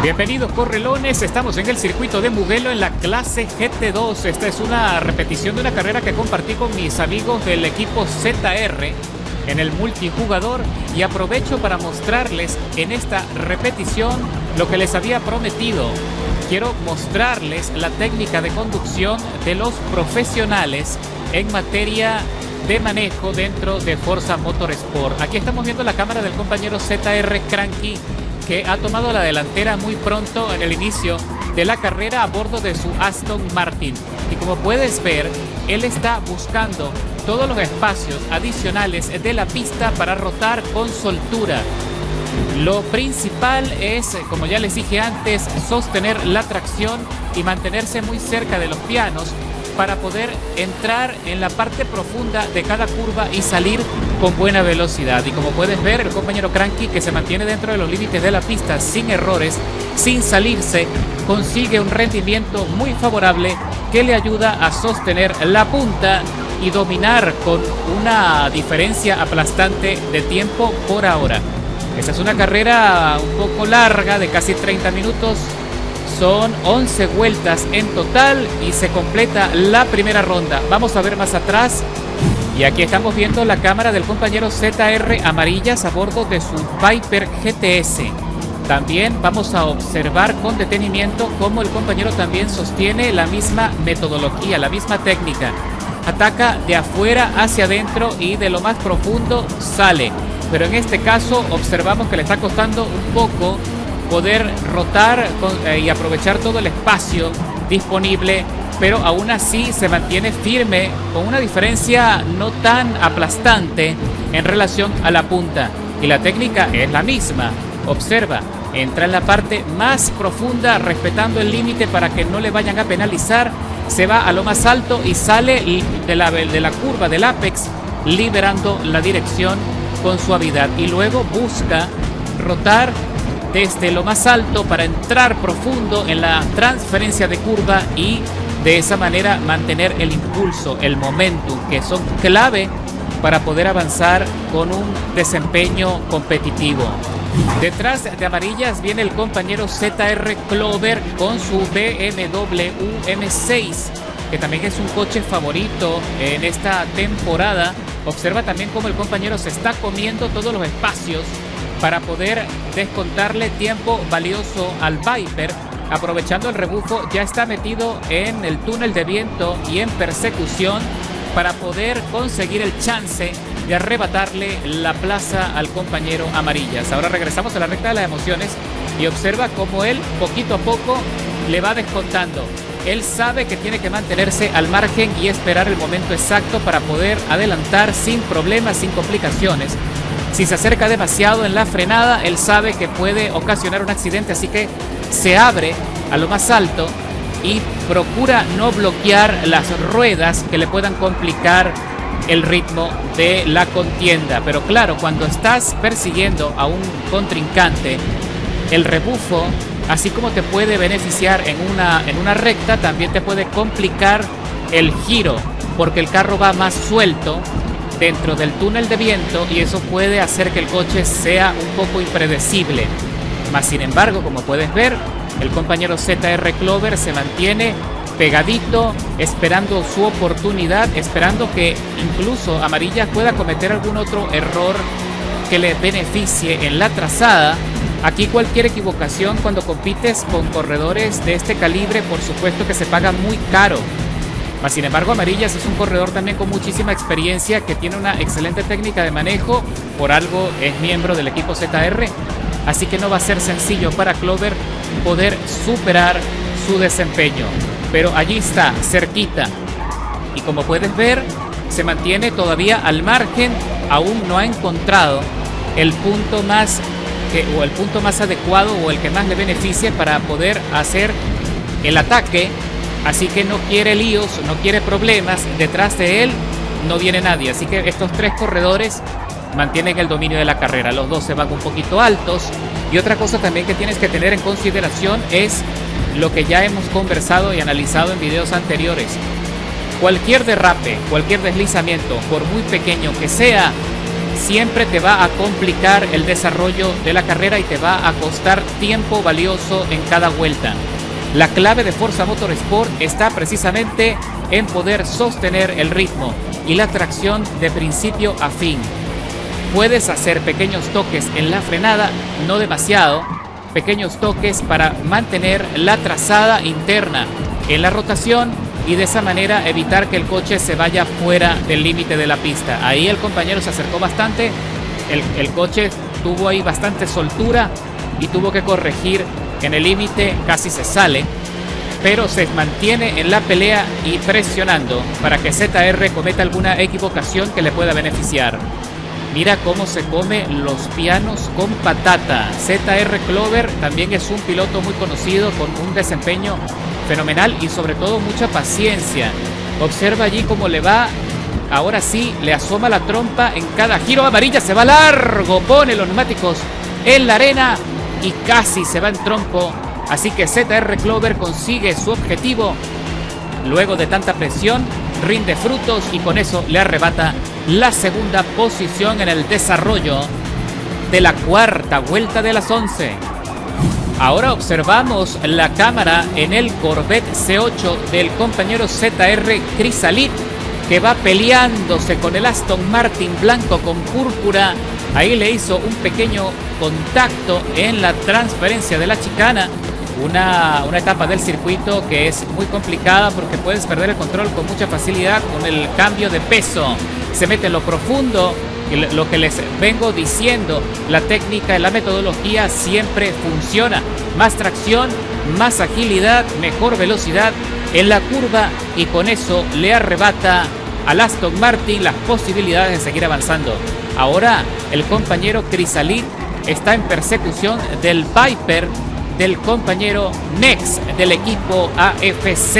Bienvenidos correlones, estamos en el circuito de Mugello en la clase GT2. Esta es una repetición de una carrera que compartí con mis amigos del equipo ZR en el multijugador y aprovecho para mostrarles en esta repetición lo que les había prometido. Quiero mostrarles la técnica de conducción de los profesionales en materia de manejo dentro de Forza Motorsport. Aquí estamos viendo la cámara del compañero ZR Cranky, que ha tomado la delantera muy pronto en el inicio de la carrera a bordo de su Aston Martin. Y como puedes ver, él está buscando todos los espacios adicionales de la pista para rotar con soltura. Lo principal es, como ya les dije antes, sostener la tracción y mantenerse muy cerca de los pianos para poder entrar en la parte profunda de cada curva y salir con buena velocidad. Y como puedes ver, el compañero Cranky, que se mantiene dentro de los límites de la pista sin errores, sin salirse, consigue un rendimiento muy favorable que le ayuda a sostener la punta y dominar con una diferencia aplastante de tiempo por hora. Esta es una carrera un poco larga, de casi 30 minutos. Son 11 vueltas en total y se completa la primera ronda. Vamos a ver más atrás. Y aquí estamos viendo la cámara del compañero ZR Amarillas a bordo de su Viper GTS. También vamos a observar con detenimiento cómo el compañero también sostiene la misma metodología, la misma técnica. Ataca de afuera hacia adentro y de lo más profundo sale. Pero en este caso observamos que le está costando un poco poder rotar y aprovechar todo el espacio disponible, pero aún así se mantiene firme con una diferencia no tan aplastante en relación a la punta. Y la técnica es la misma. Observa, entra en la parte más profunda respetando el límite para que no le vayan a penalizar, se va a lo más alto y sale de la curva del apex liberando la dirección con suavidad y luego busca rotar desde lo más alto para entrar profundo en la transferencia de curva y de esa manera mantener el impulso, el momentum, que son clave para poder avanzar con un desempeño competitivo. Detrás de Amarillas viene el compañero ZR Clover con su BMW M6, que también es un coche favorito en esta temporada. Observa también cómo el compañero se está comiendo todos los espacios para poder descontarle tiempo valioso al Viper. Aprovechando el rebufo, ya está metido en el túnel de viento y en persecución para poder conseguir el chance de arrebatarle la plaza al compañero Amarillas. Ahora regresamos a la recta de las emociones y observa cómo él poquito a poco le va descontando. Él sabe que tiene que mantenerse al margen y esperar el momento exacto para poder adelantar sin problemas, sin complicaciones. Si se acerca demasiado en la frenada, él sabe que puede ocasionar un accidente, así que se abre a lo más alto y procura no bloquear las ruedas que le puedan complicar el ritmo de la contienda. Pero claro, cuando estás persiguiendo a un contrincante, el rebufo, así como te puede beneficiar en una recta, también te puede complicar el giro, porque el carro va más suelto dentro del túnel de viento y eso puede hacer que el coche sea un poco impredecible. Más sin embargo, como puedes ver, el compañero ZR Clover se mantiene pegadito, esperando su oportunidad, esperando que incluso Amarillas pueda cometer algún otro error que le beneficie en la trazada. Aquí cualquier equivocación cuando compites con corredores de este calibre, por supuesto que se paga muy caro. Mas, sin embargo, Amarillas es un corredor también con muchísima experiencia, que tiene una excelente técnica de manejo, por algo es miembro del equipo ZR, así que no va a ser sencillo para Clover poder superar su desempeño. Pero allí está, cerquita, y como puedes ver, se mantiene todavía al margen, aún no ha encontrado el punto más adecuado o el que más le beneficie para poder hacer el ataque. Así que no quiere líos, no quiere problemas. Detrás de él no viene nadie. Así que estos tres corredores mantienen el dominio de la carrera. Los dos se van un poquito altos. Y otra cosa también que tienes que tener en consideración es lo que ya hemos conversado y analizado en videos anteriores. Cualquier derrape, cualquier deslizamiento, por muy pequeño que sea, siempre te va a complicar el desarrollo de la carrera y te va a costar tiempo valioso en cada vuelta. La clave de Forza Motorsport está precisamente en poder sostener el ritmo y la tracción de principio a fin. Puedes hacer pequeños toques en la frenada, no demasiado, pequeños toques para mantener la trazada interna en la rotación y de esa manera evitar que el coche se vaya fuera del límite de la pista. Ahí el compañero se acercó bastante, el coche tuvo ahí bastante soltura y tuvo que corregir en el límite, casi se sale, pero se mantiene en la pelea y presionando para que ZR cometa alguna equivocación que le pueda beneficiar. Mira cómo se come los pianos con patata. ZR Clover también es un piloto muy conocido con un desempeño fenomenal y sobre todo mucha paciencia. Observa allí cómo le va. Ahora sí, le asoma la trompa en cada giro. Amarilla, se va largo, pone los neumáticos en la arena y casi se va en trompo. Así que ZR Clover consigue su objetivo. Luego de tanta presión, rinde frutos y con eso le arrebata la segunda posición en el desarrollo de la cuarta vuelta de las 11. Ahora observamos la cámara en el Corvette C8 del compañero ZR Chrysalis, que va peleándose con el Aston Martin blanco con púrpura. Ahí le hizo un pequeño contacto en la transferencia de la chicana. Una etapa del circuito que es muy complicada porque puedes perder el control con mucha facilidad con el cambio de peso. Se mete en lo profundo, y lo que les vengo diciendo, la técnica y la metodología siempre funciona. Más tracción, más agilidad, mejor velocidad en la curva y con eso le arrebata al Aston Martin las posibilidades de seguir avanzando. Ahora el compañero Chrysalis está en persecución del Viper del compañero Nex del equipo AFZ.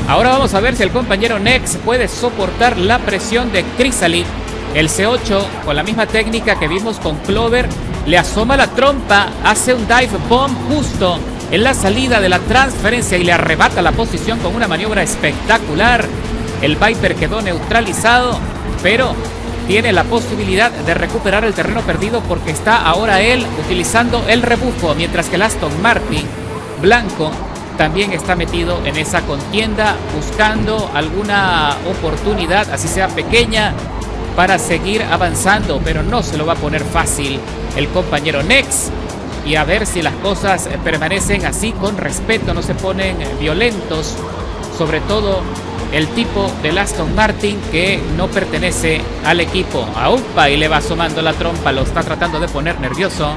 Ahora vamos a ver si el compañero Nex puede soportar la presión de Chrysalis. El C8 con la misma técnica que vimos con Clover le asoma la trompa, hace un dive bomb justo en la salida de la transferencia y le arrebata la posición con una maniobra espectacular. El Viper quedó neutralizado, pero tiene la posibilidad de recuperar el terreno perdido porque está ahora él utilizando el rebufo, mientras que el Aston Martin blanco también está metido en esa contienda buscando alguna oportunidad, así sea pequeña, para seguir avanzando, pero no se lo va a poner fácil el compañero Nex. Y a ver si las cosas permanecen así, con respeto, no se ponen violentos, sobre todo el tipo del Aston Martin que no pertenece al equipo. Aupa, y le va asomando la trompa, lo está tratando de poner nervioso,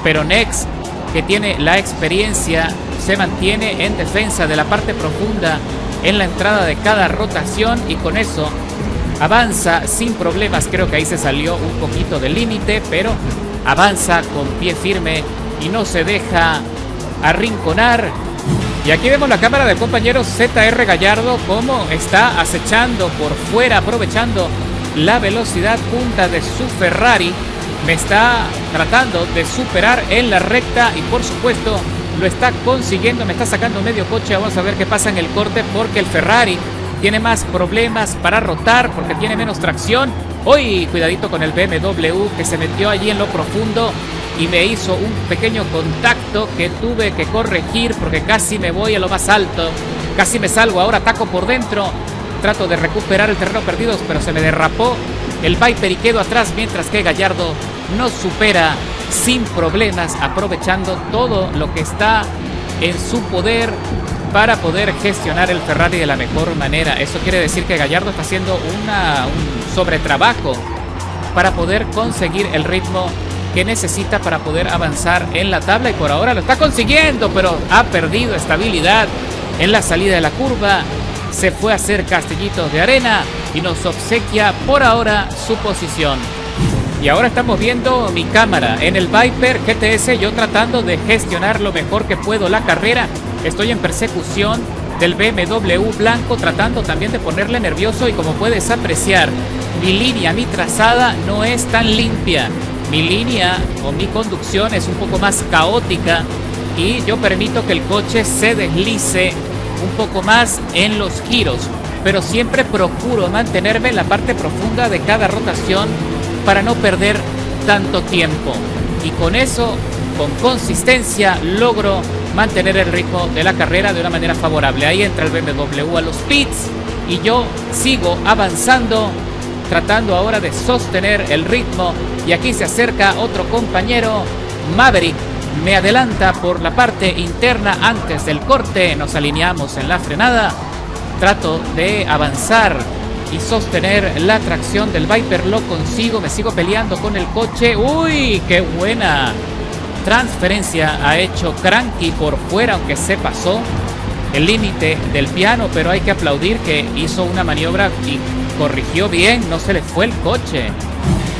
pero Nex, que tiene la experiencia, se mantiene en defensa de la parte profunda en la entrada de cada rotación y con eso avanza sin problemas. Creo que ahí se salió un poquito del límite, pero avanza con pie firme y no se deja arrinconar. Y aquí vemos la cámara del compañero ZR Gallardo cómo está acechando por fuera, aprovechando la velocidad punta de su Ferrari. Me está tratando de superar en la recta y por supuesto lo está consiguiendo. Me está sacando medio coche. Vamos a ver qué pasa en el corte porque el Ferrari tiene más problemas para rotar porque tiene menos tracción. Hoy cuidadito con el BMW que se metió allí en lo profundo y me hizo un pequeño contacto que tuve que corregir porque casi me voy a lo más alto, casi me salgo. Ahora ataco por dentro, trato de recuperar el terreno perdido, pero se me derrapó el Viper y quedo atrás, mientras que Gallardo nos supera sin problemas, aprovechando todo lo que está en su poder para poder gestionar el Ferrari de la mejor manera. Eso quiere decir que Gallardo está haciendo un sobretrabajo para poder conseguir el ritmo que necesita para poder avanzar en la tabla y por ahora lo está consiguiendo, pero ha perdido estabilidad en la salida de la curva. Se fue a hacer castillitos de arena y nos obsequia por ahora su posición. Y ahora estamos viendo mi cámara en el Viper GTS, yo tratando de gestionar lo mejor que puedo la carrera. Estoy en persecución del BMW blanco, tratando también de ponerle nervioso y como puedes apreciar, mi línea, mi trazada no es tan limpia. Mi línea o mi conducción es un poco más caótica y yo permito que el coche se deslice un poco más en los giros, pero siempre procuro mantenerme en la parte profunda de cada rotación para no perder tanto tiempo. Y con eso, con consistencia, logro mantener el ritmo de la carrera de una manera favorable. Ahí entra el BMW a los pits y yo sigo avanzando, tratando ahora de sostener el ritmo. Y aquí se acerca otro compañero, Maverick. Me adelanta por la parte interna antes del corte. Nos alineamos en la frenada. Trato de avanzar y sostener la tracción del Viper. Lo consigo. Me sigo peleando con el coche. ¡Uy! ¡Qué buena transferencia ha hecho Cranky por fuera! Aunque se pasó el límite del piano, pero hay que aplaudir que hizo una maniobra y corrigió bien. No se le fue el coche.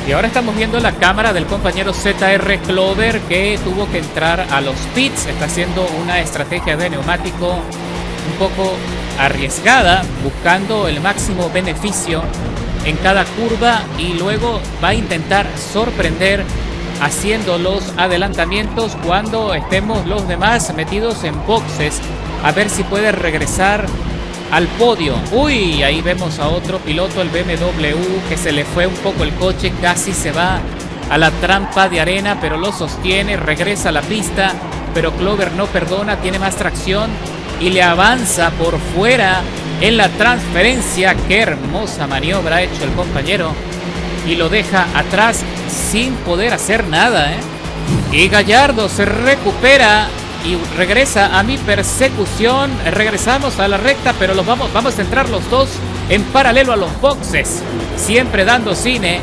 Y ahora estamos viendo la cámara del compañero ZR Clover, que tuvo que entrar a los pits. Está haciendo una estrategia de neumático un poco arriesgada, buscando el máximo beneficio en cada curva, y luego va a intentar sorprender haciendo los adelantamientos cuando estemos los demás metidos en boxes, a ver si puede regresar al podio. Uy, ahí vemos a otro piloto, el BMW, que se le fue un poco el coche, casi se va a la trampa de arena, pero lo sostiene, regresa a la pista, pero Clover no perdona, tiene más tracción y le avanza por fuera en la transferencia. Qué hermosa maniobra ha hecho el compañero y lo deja atrás sin poder hacer nada, Y Gallardo se recupera y regresa a mi persecución. Regresamos a la recta, pero vamos a entrar los dos en paralelo a los boxes, siempre dando cine.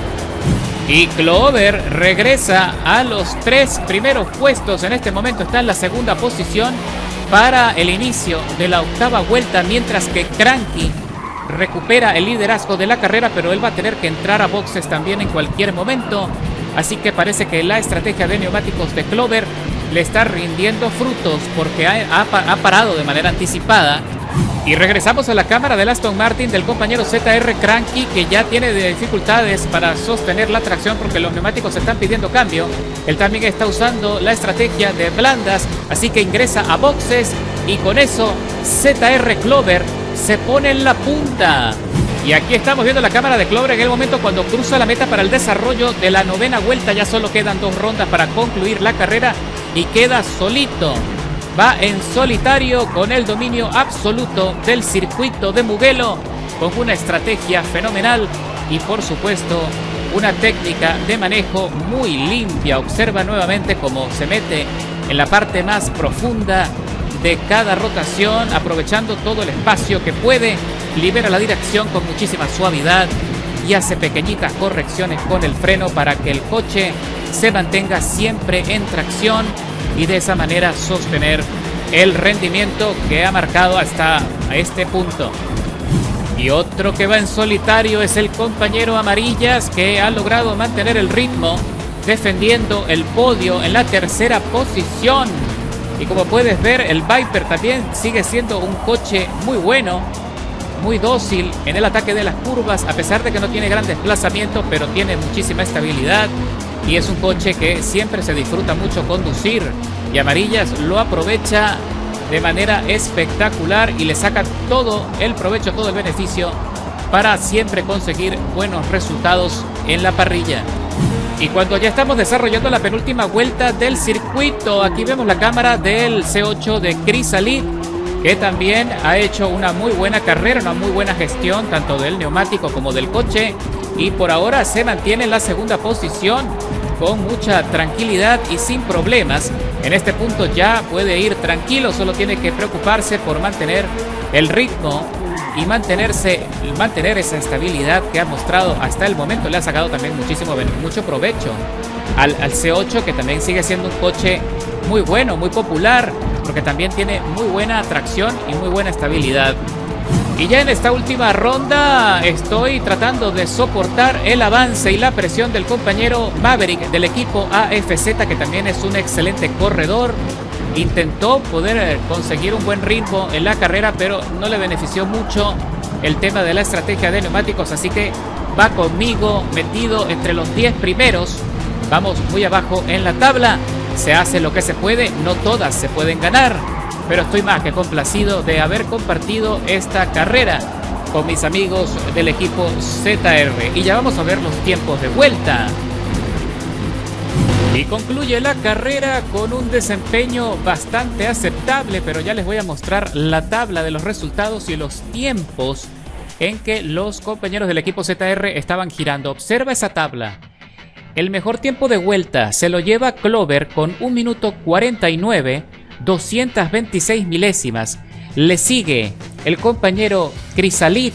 Y Clover regresa a los 3 primeros puestos. En este momento está en la segunda posición para el inicio de la 8ª vuelta, mientras que Cranky recupera el liderazgo de la carrera, pero él va a tener que entrar a boxes también en cualquier momento. Así que parece que la estrategia de neumáticos de Clover le está rindiendo frutos, porque ha parado de manera anticipada. Y regresamos a la cámara del Aston Martin del compañero ZR Cranky, que ya tiene dificultades para sostener la tracción porque los neumáticos están pidiendo cambio. Él también está usando la estrategia de blandas, así que ingresa a boxes, y con eso ZR Clover se pone en la punta. Y aquí estamos viendo la cámara de Clover en el momento cuando cruza la meta para el desarrollo de la 9ª vuelta. Ya solo quedan 2 rondas para concluir la carrera y queda solito. Va en solitario con el dominio absoluto del circuito de Mugello, con una estrategia fenomenal y por supuesto una técnica de manejo muy limpia. Observa nuevamente cómo se mete en la parte más profunda de cada rotación, aprovechando todo el espacio que puede, libera la dirección con muchísima suavidad y hace pequeñitas correcciones con el freno para que el coche se mantenga siempre en tracción y de esa manera sostener el rendimiento que ha marcado hasta este punto. Y otro que va en solitario es el compañero Amarillas, que ha logrado mantener el ritmo defendiendo el podio en la 3ª posición. Y como puedes ver, el Viper también sigue siendo un coche muy bueno, muy dócil en el ataque de las curvas, a pesar de que no tiene gran desplazamiento, pero tiene muchísima estabilidad y es un coche que siempre se disfruta mucho conducir. Y Amarillas lo aprovecha de manera espectacular y le saca todo el provecho, todo el beneficio para siempre conseguir buenos resultados en la parrilla. Y cuando ya estamos desarrollando la penúltima vuelta del circuito, aquí vemos la cámara del C8 de Chrysalid, que también ha hecho una muy buena carrera, una muy buena gestión tanto del neumático como del coche, y por ahora se mantiene en la 2ª posición con mucha tranquilidad y sin problemas. En este punto ya puede ir tranquilo, solo tiene que preocuparse por mantener el ritmo y mantener esa estabilidad que ha mostrado hasta el momento. Le ha sacado también mucho provecho al C8, que también sigue siendo un coche muy bueno, muy popular, porque también tiene muy buena tracción y muy buena estabilidad. Y ya en esta última ronda estoy tratando de soportar el avance y la presión del compañero Maverick del equipo AFZ, que también es un excelente corredor. Intentó poder conseguir un buen ritmo en la carrera, pero no le benefició mucho el tema de la estrategia de neumáticos, así que va conmigo metido entre los 10 primeros. Vamos muy abajo en la tabla. Se hace lo que se puede, no todas se pueden ganar, pero estoy más que complacido de haber compartido esta carrera con mis amigos del equipo ZR. Y ya vamos a ver los tiempos de vuelta. Y concluye la carrera con un desempeño bastante aceptable, pero ya les voy a mostrar la tabla de los resultados y los tiempos en que los compañeros del equipo ZR estaban girando. Observa esa tabla. El mejor tiempo de vuelta se lo lleva Clover con 1 minuto 49, 226 milésimas. Le sigue el compañero Crisalit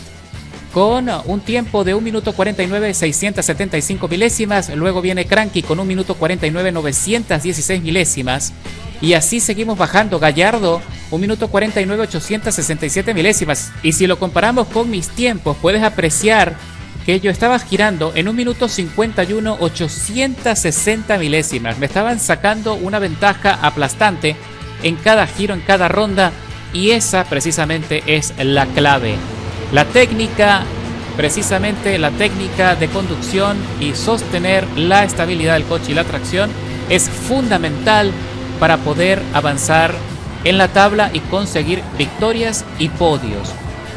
con un tiempo de 1 minuto 49, 675 milésimas. Luego viene Cranky con 1 minuto 49, 916 milésimas. Y así seguimos bajando. Gallardo, 1 minuto 49, 867 milésimas. Y si lo comparamos con mis tiempos, puedes apreciar que yo estaba girando en 1 minuto 51, 860 milésimas. Me estaban sacando una ventaja aplastante en cada giro, en cada ronda. Y esa precisamente es la clave. La técnica, precisamente la técnica de conducción y sostener la estabilidad del coche y la tracción es fundamental para poder avanzar en la tabla y conseguir victorias y podios.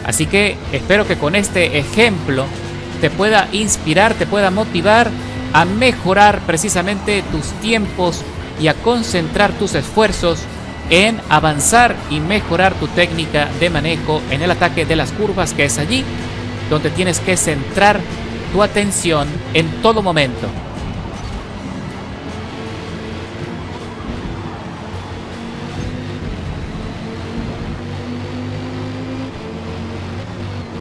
Así que espero que con este ejemplo te pueda inspirar, te pueda motivar a mejorar precisamente tus tiempos y a concentrar tus esfuerzos en avanzar y mejorar tu técnica de manejo en el ataque de las curvas, que es allí donde tienes que centrar tu atención en todo momento.